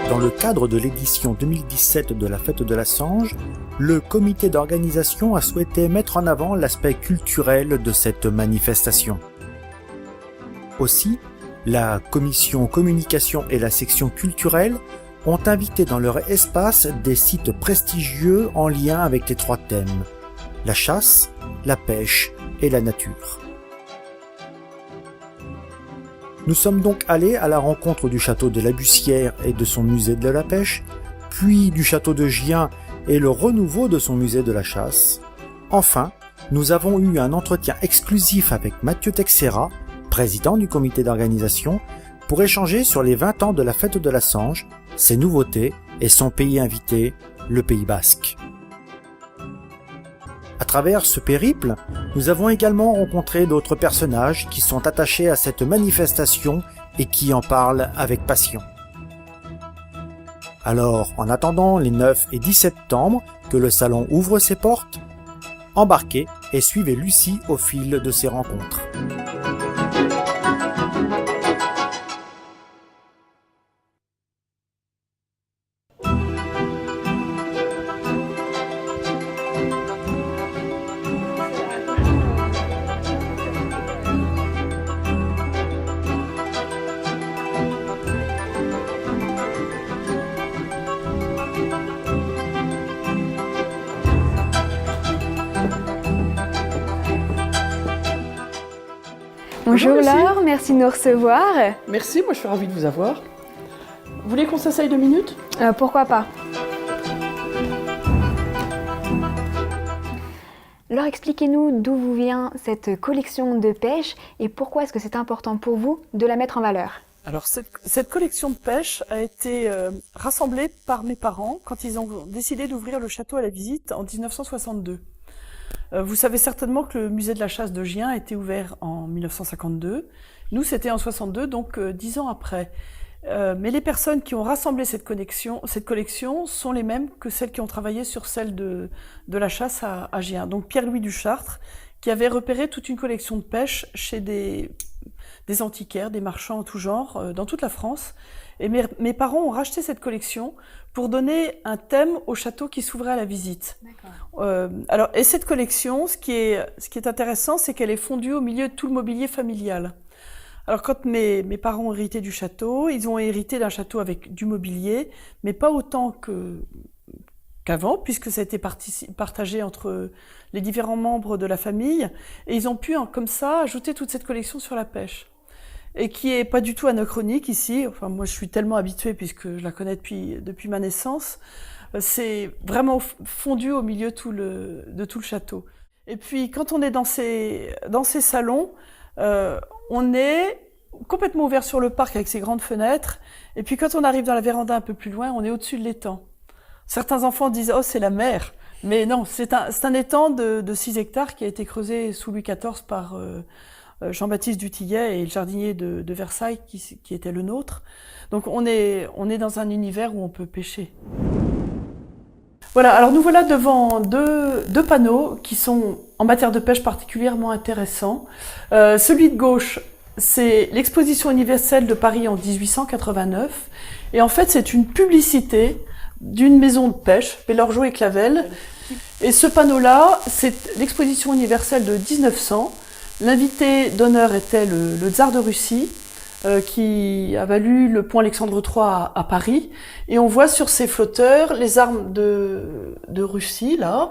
Dans le cadre de l'édition 2017 de la Fête de la Sange, le comité d'organisation a souhaité mettre en avant l'aspect culturel de cette manifestation. Aussi, la commission communication et la section culturelle ont invité dans leur espace des sites prestigieux en lien avec les 3 thèmes: la chasse, la pêche et la nature. Nous sommes donc allés à la rencontre du château de la Bussière et de son musée de la pêche, puis du château de Gien et le renouveau de son musée de la chasse. Enfin, nous avons eu un entretien exclusif avec Mathieu Texera, président du comité d'organisation, pour échanger sur les 20 ans de la Fête de la Sange, ses nouveautés et son pays invité, le Pays Basque. À travers ce périple, nous avons également rencontré d'autres personnages qui sont attachés à cette manifestation et qui en parlent avec passion. Alors, en attendant les 9 et 10 septembre que le salon ouvre ses portes, embarquez et suivez Lucie au fil de ces rencontres. Bonjour Laure, merci de nous recevoir. Merci, moi je suis ravie de vous avoir. Vous voulez qu'on s'asseye 2 minutes ? Pourquoi pas. Laure, expliquez-nous d'où vous vient cette collection de pêche et pourquoi est-ce que c'est important pour vous de la mettre en valeur ? Alors cette collection de pêche a été rassemblée par mes parents quand ils ont décidé d'ouvrir le château à la visite en 1962. Vous savez certainement que le musée de la chasse de Gien a été ouvert en 1952. Nous, c'était en 62, donc 10 ans après. Mais les personnes qui ont rassemblé cette collection sont les mêmes que celles qui ont travaillé sur celle de la chasse à Gien. Donc Pierre-Louis Duchartre, qui avait repéré toute une collection de pêche chez des antiquaires, des marchands en tout genre, dans toute la France. Et mes parents ont racheté cette collection pour donner un thème au château qui s'ouvrait à la visite. Et cette collection, ce qui est intéressant, c'est qu'elle est fondue au milieu de tout le mobilier familial. Alors quand mes parents ont hérité du château, ils ont hérité d'un château avec du mobilier, mais pas autant qu'avant, puisque ça a été partagé entre les différents membres de la famille, et ils ont pu comme ça ajouter toute cette collection sur la pêche. Et qui est pas du tout anachronique ici. Enfin, moi, je suis tellement habituée puisque je la connais depuis ma naissance. C'est vraiment fondu au milieu de tout le château. Et puis, quand on est dans ces salons, on est complètement ouvert sur le parc avec ses grandes fenêtres. Et puis, quand on arrive dans la véranda un peu plus loin, on est au-dessus de l'étang. Certains enfants disent « Oh, c'est la mer !» Mais non, c'est un étang de 6 hectares qui a été creusé sous Louis XIV par Jean-Baptiste Dutillet et le jardinier de Versailles qui était le nôtre. Donc on est dans un univers où on peut pêcher. Voilà, alors nous voilà devant deux panneaux qui sont en matière de pêche particulièrement intéressants. Celui de gauche, c'est l'exposition universelle de Paris en 1889. Et en fait, c'est une publicité d'une maison de pêche, Pelorgeau et Clavel. Et ce panneau-là, c'est l'exposition universelle de 1900. L'invité d'honneur était le tsar de Russie, qui a valu le pont Alexandre III à Paris. Et on voit sur ces flotteurs les armes de Russie, là,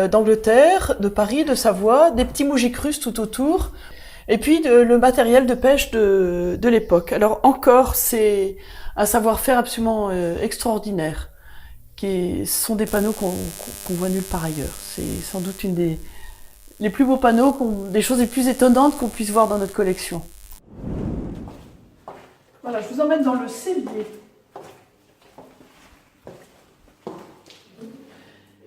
d'Angleterre, de Paris, de Savoie, des petits moujiks russes tout autour, et puis le matériel de pêche de l'époque. Alors encore, c'est un savoir-faire absolument extraordinaire. Ce sont des panneaux qu'on voit nulle part ailleurs. C'est sans doute une des les plus beaux panneaux, des choses les plus étonnantes qu'on puisse voir dans notre collection. Voilà, je vous emmène dans le cellier.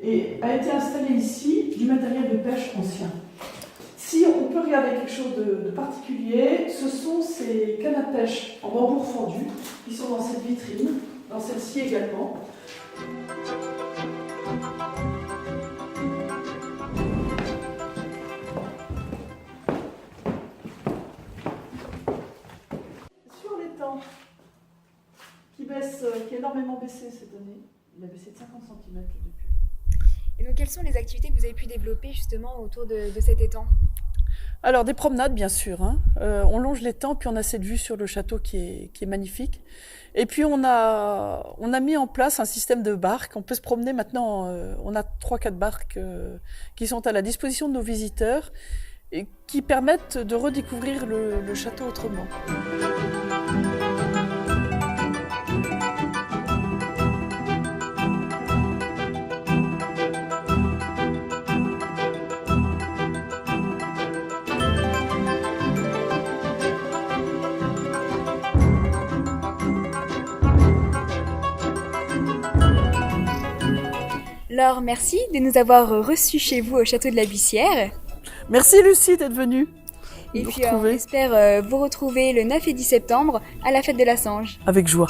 Et a été installé ici du matériel de pêche ancien. Si on peut regarder quelque chose de particulier, ce sont ces cannes à pêche en bambou fendu qui sont dans cette vitrine, dans celle-ci également. Sur l'étang qui baisse pièce qui a énormément baissé cette année. Il a baissé de 50 cm depuis. Et donc, quelles sont les activités que vous avez pu développer justement autour de cet étang? Alors, des promenades, bien sûr. On longe l'étang, puis on a cette vue sur le château qui est magnifique. Et puis, on a mis en place un système de barques. On peut se promener maintenant. On a 3-4 barques qui sont à la disposition de nos visiteurs et qui permettent de redécouvrir le château autrement. Laure, merci de nous avoir reçus chez vous au château de la Buissière. Merci Lucie d'être venue. Et puis on espère vous retrouver le 9 et 10 septembre à la fête de la Sange. Avec joie.